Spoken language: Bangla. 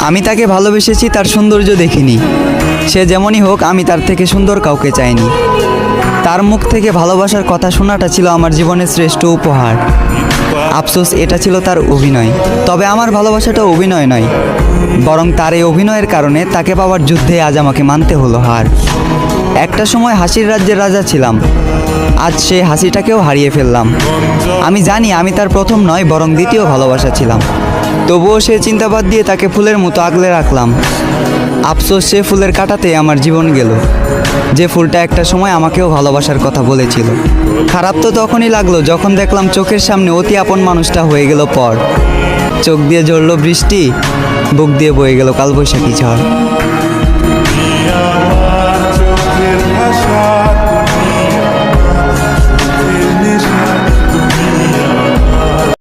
আমি তাকে ভালোবেসেছি তার সৌন্দর্য দেখিনি। সে যেমনই হোক, আমি তার থেকে সুন্দর কাউকে চাইনি। তার মুখ থেকে ভালোবাসার কথা শোনাটা ছিল আমার জীবনের শ্রেষ্ঠ উপহার। আফসোস, এটা ছিল তার অভিনয়। তবে আমার ভালোবাসাটা অভিনয় নয়, বরং তার এই অভিনয়ের কারণে তাকে পাওয়ার যুদ্ধে আজ আমাকে মানতে হলো হার। একটা সময় হাসির রাজ্যের রাজা ছিলাম, আজ সেই হাসিটাকেও হারিয়ে ফেললাম। আমি জানি আমি তার প্রথম নয়, বরং দ্বিতীয় ভালোবাসা ছিলাম। তবুও সে চিন্তাবাদ দিয়ে তাকে ফুলের মতো আগলে রাখলাম। আফসোস, সে ফুলের কাঁটাতে আমার জীবন গেল, যে ফুলটা একটা সময় আমাকেও ভালোবাসার কথা বলেছিল। খারাপ তো তখনই লাগলো যখন দেখলাম চোখের সামনে অতি আপন মানুষটা হয়ে গেল পর। চোখ দিয়ে ঝরল বৃষ্টি, বুক দিয়ে বয়ে গেল কালবৈশাখী ঝড়।